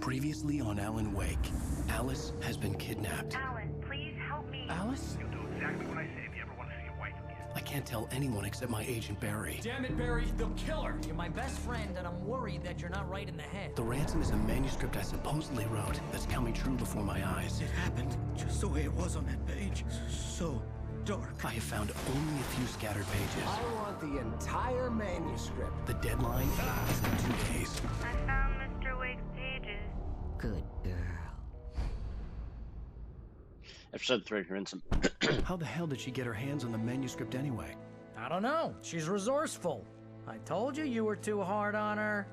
Previously on Alan Wake, Alice has been kidnapped. Alan, please help me. Alice? You'll do exactly what I say if you ever want to see your wife again. I can't tell anyone except my agent Barry. Damn it, Barry, they'll kill her! You're my best friend, and I'm worried that you're not right in the head. The ransom is a manuscript I supposedly wrote that's coming true before my eyes. It happened just the way it was on that page. So dark. I have found only a few scattered pages. I want the entire manuscript. The deadline is in 2 days. I found Mr. Wake's pages. Good girl. Episode 3, Ransom. How the hell did she get her hands on the manuscript anyway? I don't know. She's resourceful. I told you were too hard on her.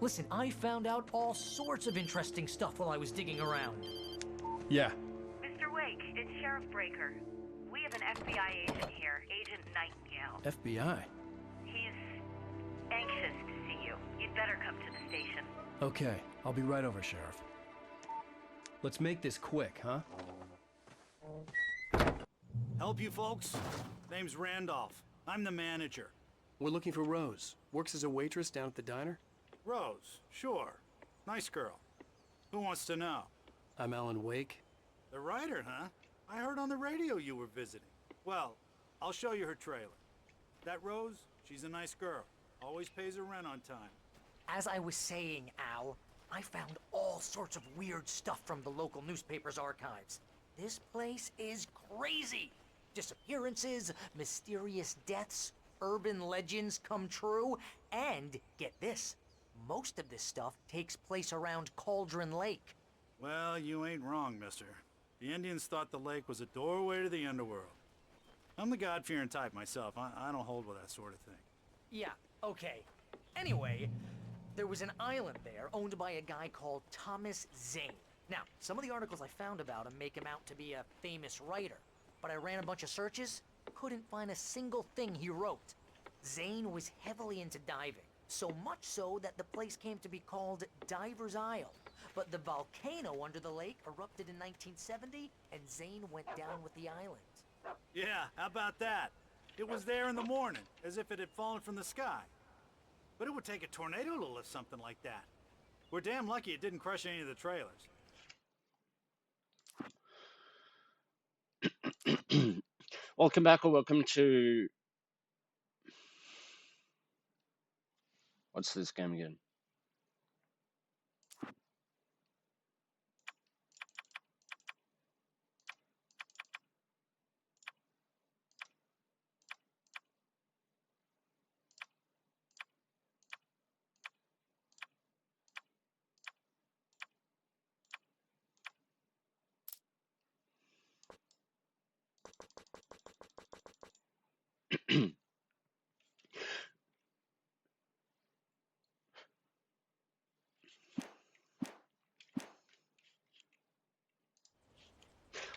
Listen, I found out all sorts of interesting stuff while I was digging around. Yeah. Mr. Wake, it's Sheriff Breaker. We have an FBI agent here, Agent Nightingale. FBI? He's anxious to see you. You'd better come to the station. Okay, I'll be right over, Sheriff. Let's make this quick, huh? Help you folks? Name's Randolph. I'm the manager. We're looking for Rose. Works as a waitress down at the diner. Rose, sure. Nice girl. Who wants to know? I'm Alan Wake. The writer, huh? I heard on the radio you were visiting. Well, I'll show you her trailer. That Rose, she's a nice girl. Always pays her rent on time. As I was saying, Al, I found all sorts of weird stuff from the local newspaper's archives. This place is crazy. Disappearances, mysterious deaths, urban legends come true, and get this, most of this stuff takes place around Cauldron Lake. Well, you ain't wrong, mister. The Indians thought the lake was a doorway to the underworld. I'm the God-fearing type myself. I don't hold with that sort of thing. Yeah, okay. Anyway, there was an island there owned by a guy called Thomas Zane. Now, some of the articles I found about him make him out to be a famous writer, but I ran a bunch of searches, couldn't find a single thing he wrote. Zane was heavily into diving, so much so that the place came to be called Diver's Isle. But the volcano under the lake erupted in 1970, and Zane went down with the island. Yeah, how about that? It was there in the morning, as if it had fallen from the sky. But it would take a tornado to lift something like that. We're damn lucky it didn't crush any of the trailers. Welcome back, or welcome to... What's this game again?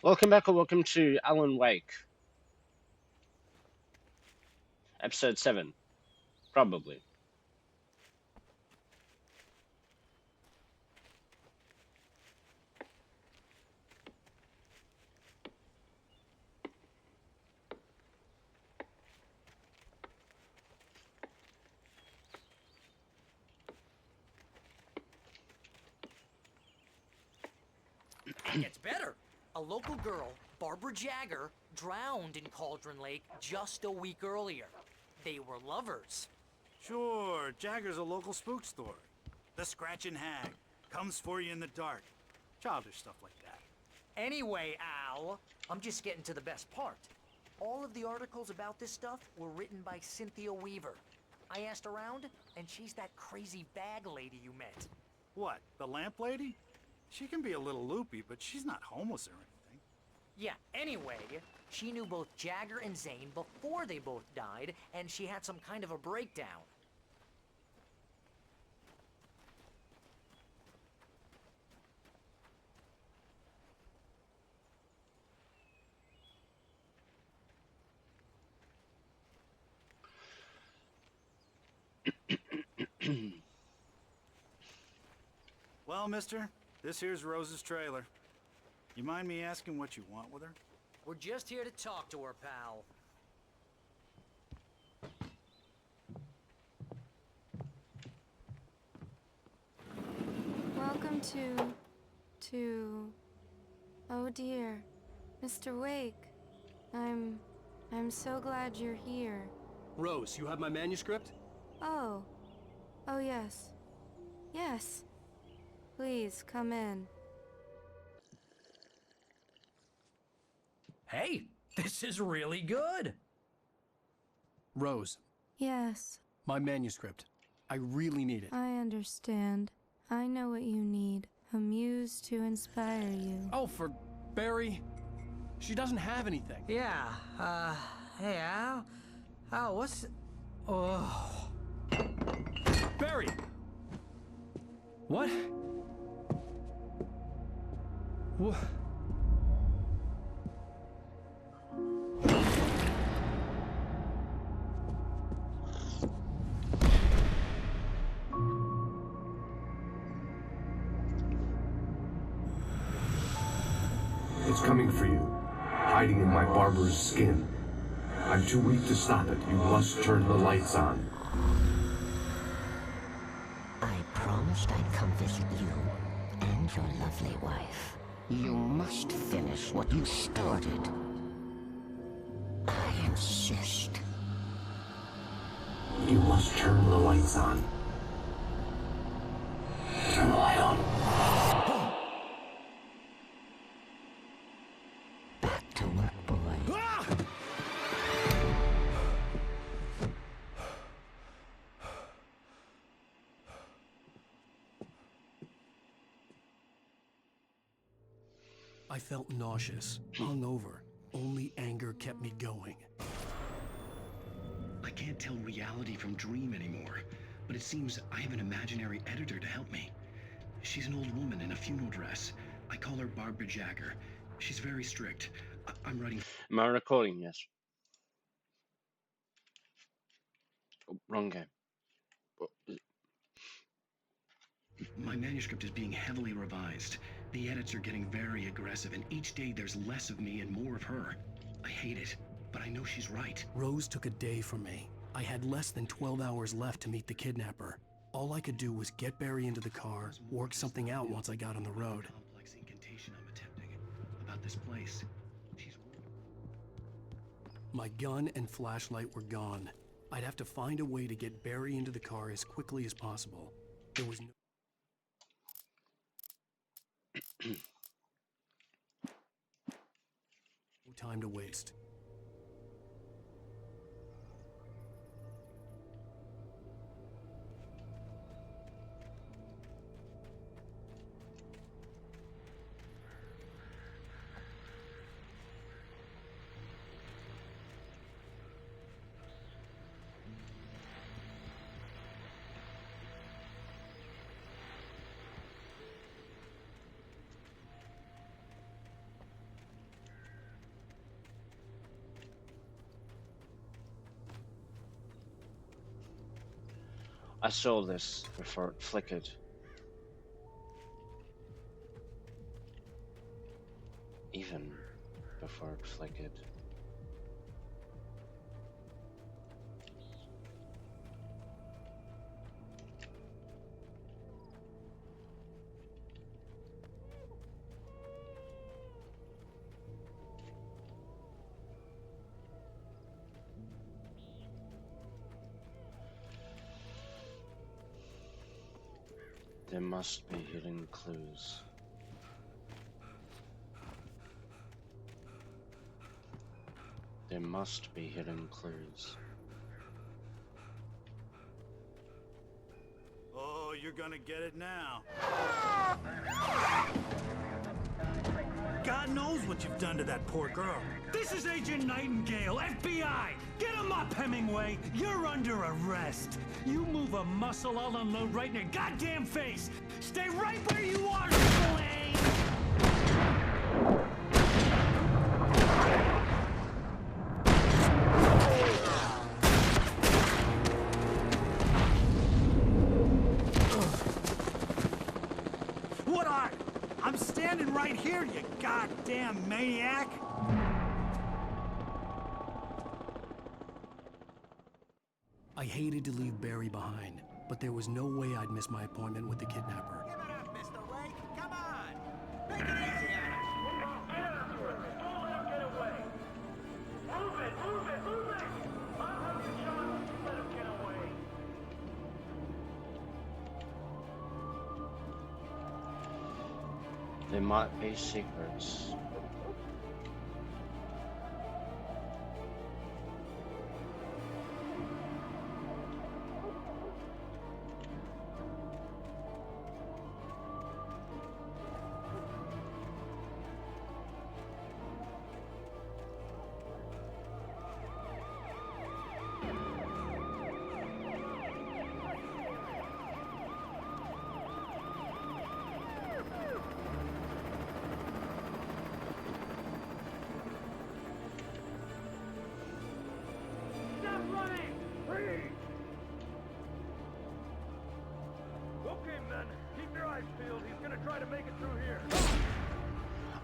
Welcome back, or welcome to Alan Wake. Episode 7. Probably. It gets better. A local girl, Barbara Jagger, drowned in Cauldron Lake just a week earlier. They were lovers. Sure, Jagger's a local spook story. The Scratching Hag comes for you in the dark. Childish stuff like that. Anyway, Al, I'm just getting to the best part. All of the articles about this stuff were written by Cynthia Weaver. I asked around, and she's that crazy bag lady you met. What, the lamp lady? She can be a little loopy, but she's not homeless or anything. Yeah, anyway, she knew both Jagger and Zane before they both died, and she had some kind of a breakdown. Well, mister, this here's Rose's trailer. You mind me asking what you want with her? We're just here to talk to her, pal. Welcome going to... Oh dear. Mr. Wake. I'm so glad you're here. Rose, you have my manuscript? Oh. Oh yes. Yes. Please, come in. Hey, this is really good. Rose, Yes, my manuscript. I really need it. I understand. I know what you need. A muse to inspire you. Oh, for Barry? She doesn't have anything. Yeah, hey, Al? Al, what's... Oh... Barry! What? What? It's coming for you, hiding in my barber's skin. I'm too weak to stop it. You must turn the lights on. I promised I'd come visit you and your lovely wife. You must finish what you started. I insist. You must turn the lights on. Turn the light on. Back to work, boy. I felt nauseous, hungover. Only anger kept me going. I can't tell reality from dream anymore, but it seems I have an imaginary editor to help me. She's an old woman in a funeral dress. I call her Barbara Jagger. She's very strict. I'm writing... Am I recording? Yes. Oh, wrong game. What is it? My manuscript is being heavily revised. The edits are getting very aggressive, and each day there's less of me and more of her. I hate it, but I know she's right. Rose took a day from me. I had less than 12 hours left to meet the kidnapper. All I could do was get Barry into the car, work something out once I got on the road. Complex incantation I'm attempting about this place. My gun and flashlight were gone. I'd have to find a way to get Barry into the car as quickly as possible. There was no time to waste. I saw this before it flickered. Even before it flickered. There must be hidden clues. There must be hidden clues. Oh, you're gonna get it now. God knows what you've done to that poor girl. This is Agent Nightingale, FBI! Get him up, Hemingway! You're under arrest! You move a muscle, I'll unload right in your goddamn face! Stay right where you are, Slane! What are? I'm standing right here, you goddamn maniac! I hated to leave Barry behind, but there was no way I'd miss my appointment with the kidnapper. Give it up, Mr. Wake! There might be secrets. Okay, men, keep your eyes peeled. He's gonna try to make it through here.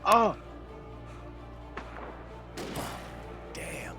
Oh! Damn.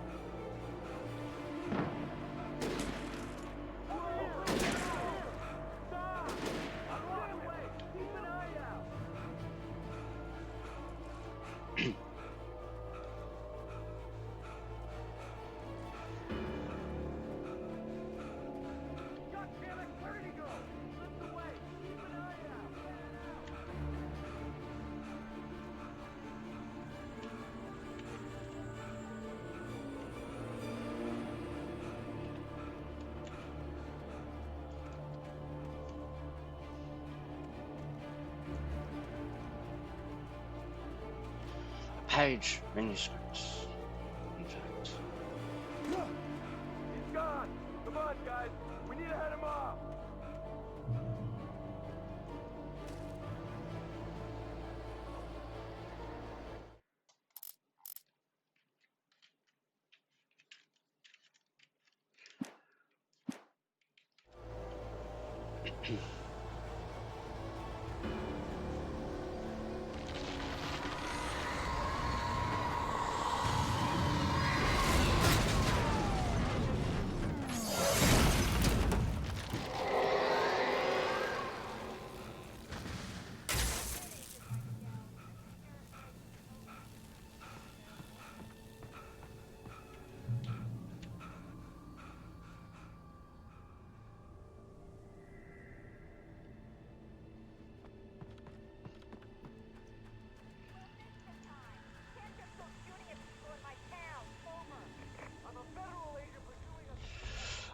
Page manuscripts. In fact. He's gone. Come on, guys. We need to head him off.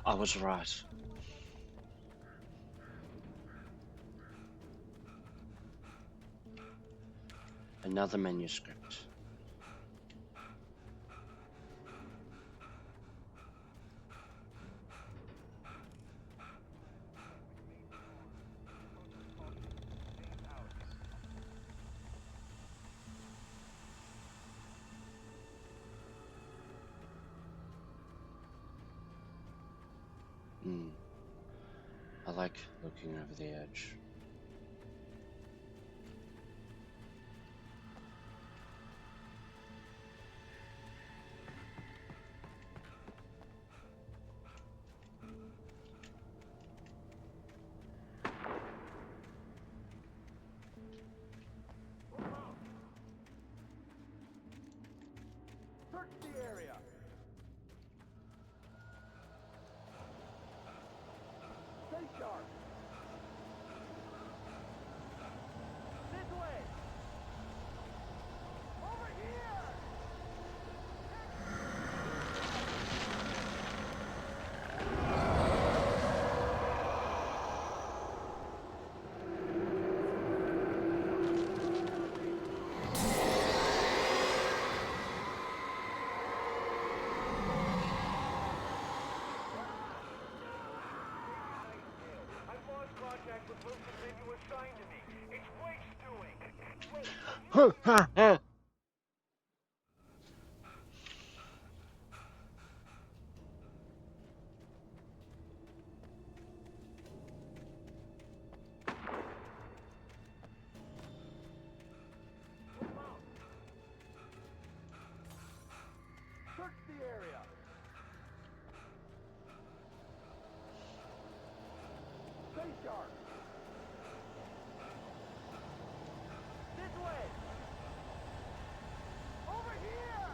I was right. Another manuscript. I like looking over the edge. Search the area. Stay sharp. This way. Over here. I've lost contact with Wilson men you assigned to me. It's Wake's doing. Wait. Search the area. Stay sharp. This way. Over here.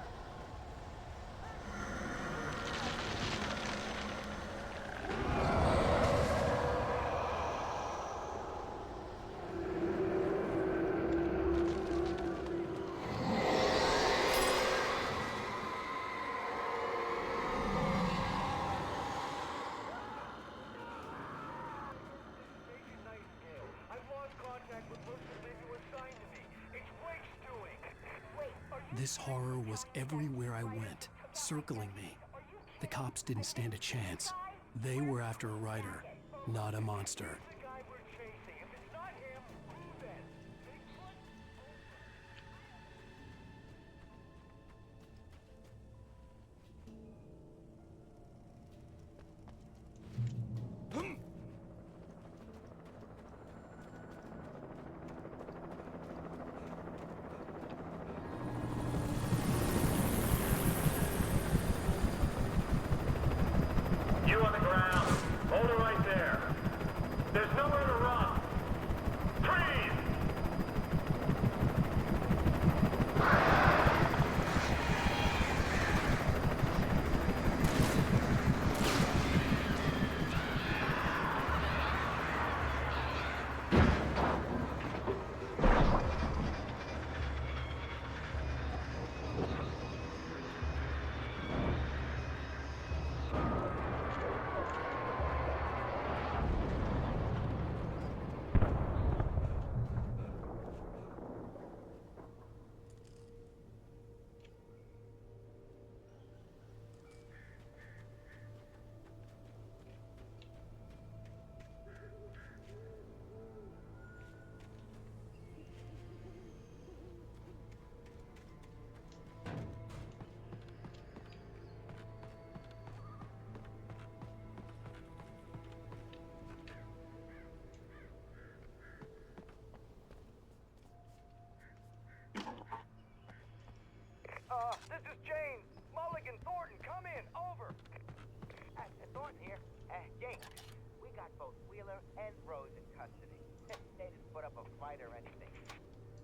This horror was everywhere I went, circling me. The cops didn't stand a chance. They were after a writer, not a monster. You on the ground. Hold it right there. There's nowhere to run. Freeze! This is James. Mulligan, Thornton, come in. Over. Thornton here. James, we got both Wheeler and Rose in custody. They didn't put up a fight or anything.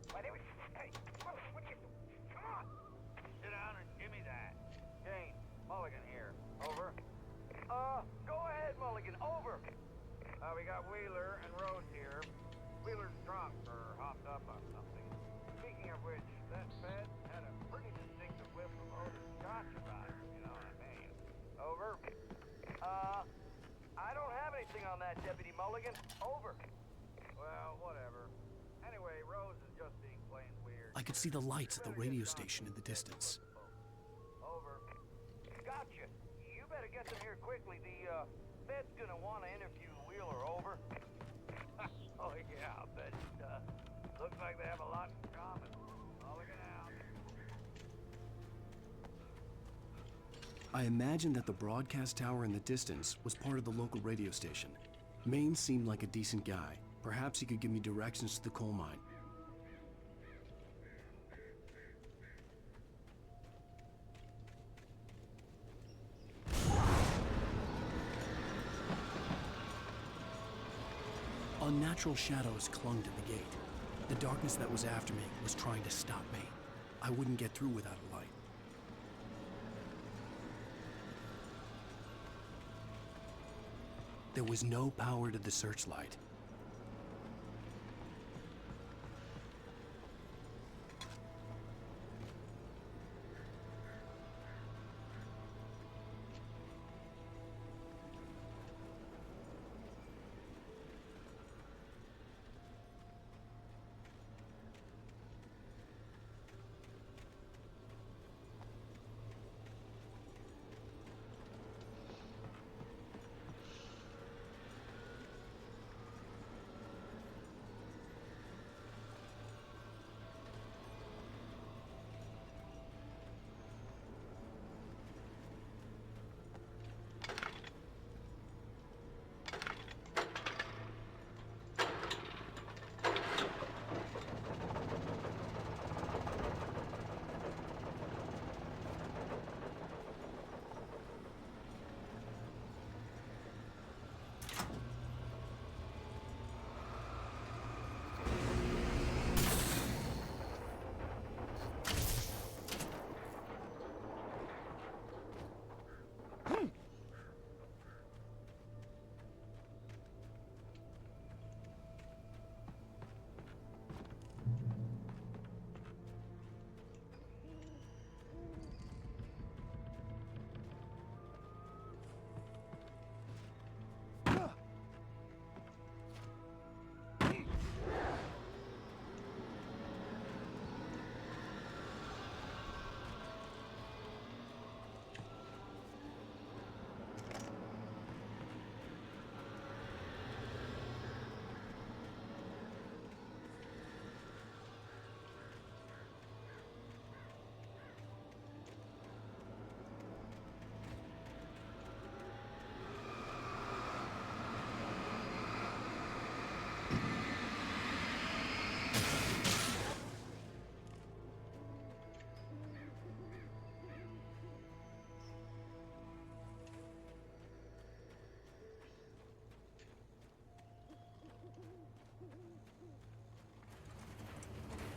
Why, they were... Hey, what are you doing? Come on! Sit down and give me that. James, Mulligan here. Over. Go ahead, Mulligan. Over. We got Wheeler and Rose here. Wheeler's drunk or hopped up on something. Speaking of which, that Fed had a pretty distinctive whiff of odor scotch about him, you know what I mean? Over. I don't have anything on that, Deputy Mulligan. Over. Well, whatever. Anyway, Rose is just being plain weird. I could see the lights at the radio station in the distance. Over. Gotcha. You better get them here quickly. The, Fed's gonna want to interview Wheeler. Over. Oh, yeah, I'll bet it does. Looks like they have a lot in common. Mulligan out. I imagined that the broadcast tower in the distance was part of the local radio station. Maine seemed like a decent guy. Perhaps he could give me directions to the coal mine. Unnatural shadows clung to the gate. The darkness that was after me was trying to stop me. I wouldn't get through without a light. There was no power to the searchlight.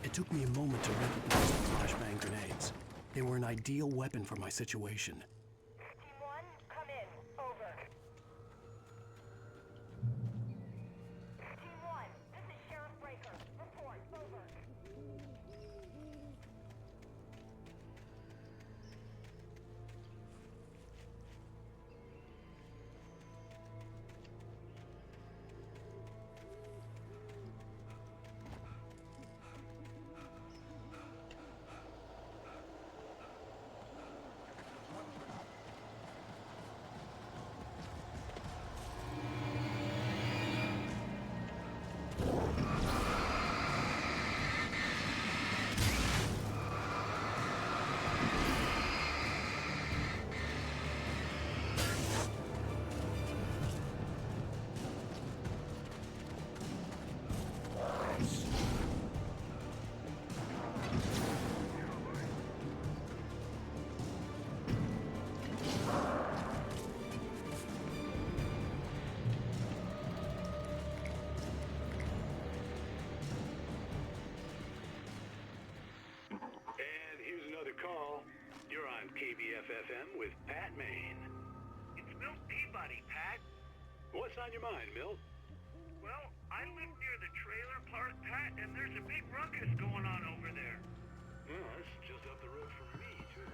It took me a moment to recognize the flashbang grenades. They were an ideal weapon for my situation. Team 1, come in. Over. Team 1, this is Sheriff Breaker. Report. Over. Call. You're on KBF-FM with Pat Maine. It's Milt Peabody, Pat. What's on your mind, Milt? Well, I live near the trailer park, Pat, and there's a big ruckus going on over there. Well, that's just up the road from me, too.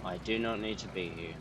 I do not need to be here.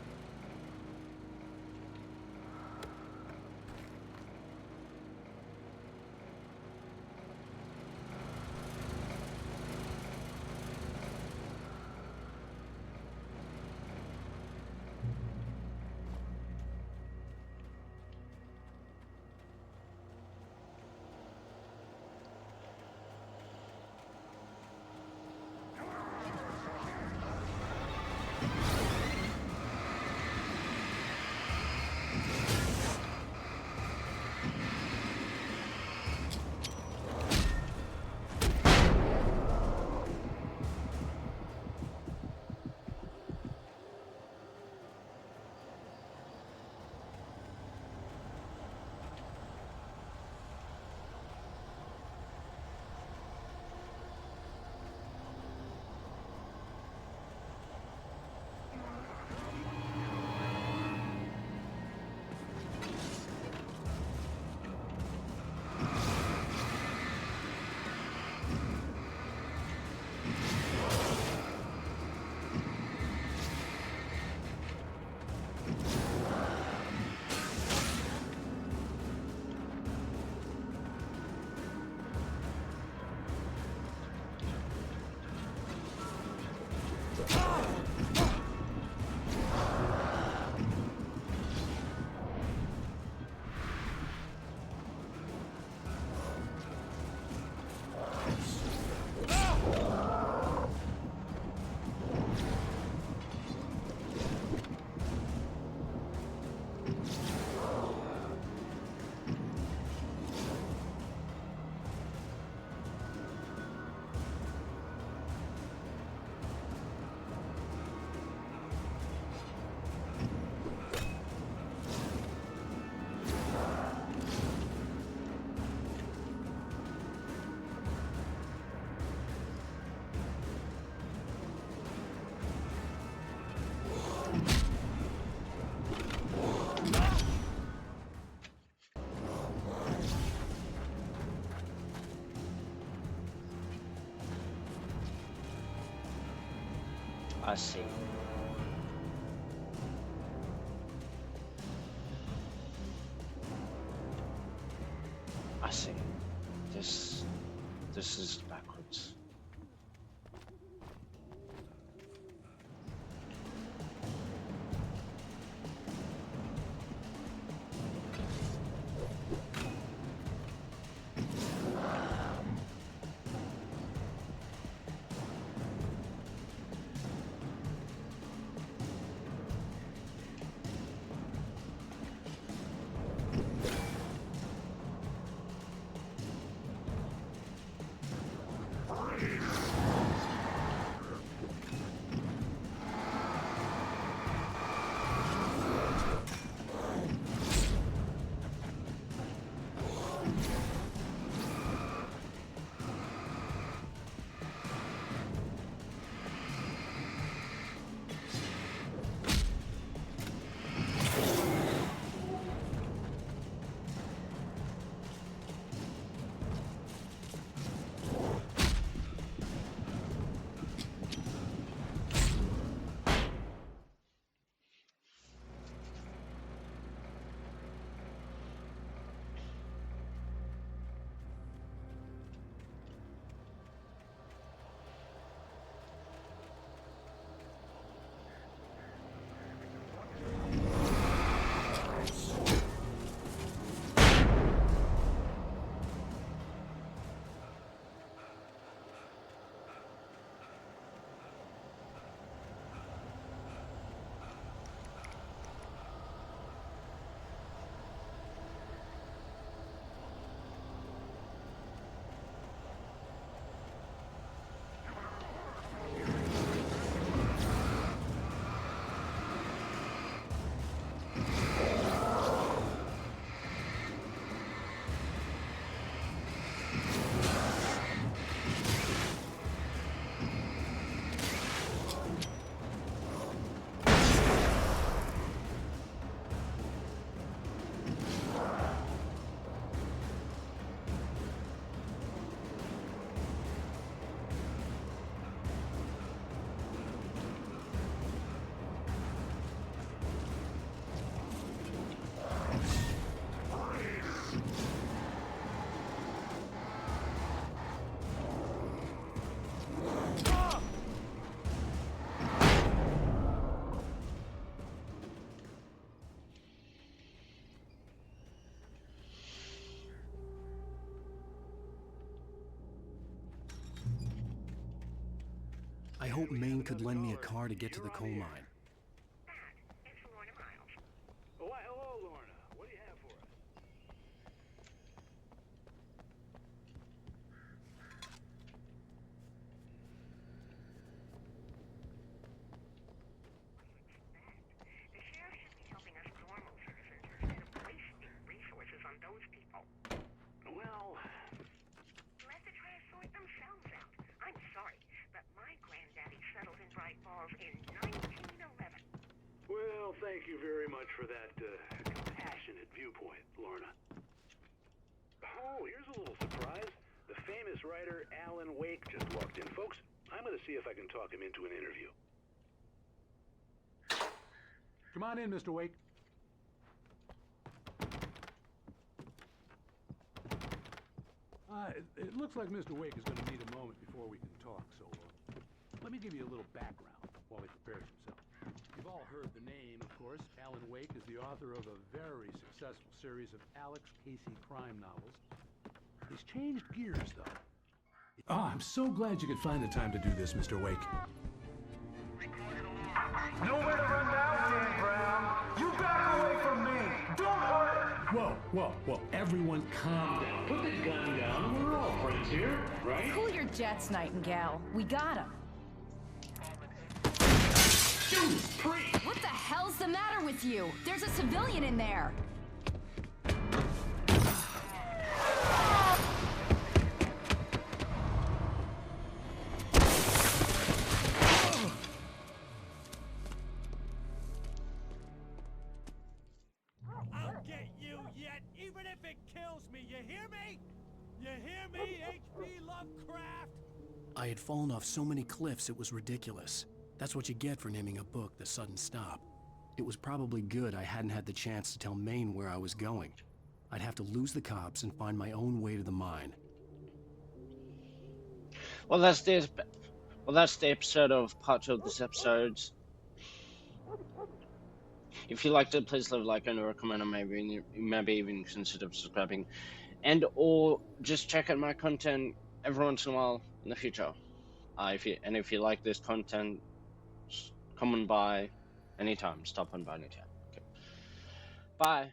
I see. I see. This is backwards. I hope Maine could lend me a car to get to the coal mine. Why, hello, Lorna. What do you have for us? The sheriff should be helping us normal citizens instead of wasting resources on those people. Well, Let the trash sort themselves out. I'm sorry, but my granddaddy settled in Bright Falls in 1911. well, thank you very much for that compassionate viewpoint, Lorna. Oh, here's a little surprise. The famous writer Alan Wake just walked in. Folks, I'm going to see if I can talk him into an interview. Come on in, Mr. Wake. It looks like Mr. Wake is going to need a moment before we can talk, so let me give you a little background while he prepares himself. You've all heard the name, of course. Alan Wake is the author of a very successful series of Alex Casey crime novels. He's changed gears, though. Oh, I'm so glad you could find the time to do this, Mr. Wake. Nowhere to run now, Dan Brown. You back away from me. Don't hurt her. Whoa, everyone calm down. Put the gun down. We're all friends here, right? Cool your jets, Nightingale. We got him. Judas Priest! What the hell's the matter with you? There's a civilian in there. I'll get you yet, even if it kills me. You hear me? You hear me, H.P. Lovecraft? I had fallen off so many cliffs it was ridiculous. That's what you get for naming a book The Sudden Stop. It was probably good I hadn't had the chance to tell Maine where I was going. I'd have to lose the cops and find my own way to the mine. Well, that's the episode of part 2 of this episode. If you liked it, please leave a like and a comment, and maybe even consider subscribing, and or just check out my content every once in a while in the future. If you like this content, come on by anytime. Stop on by anytime. Okay. Bye.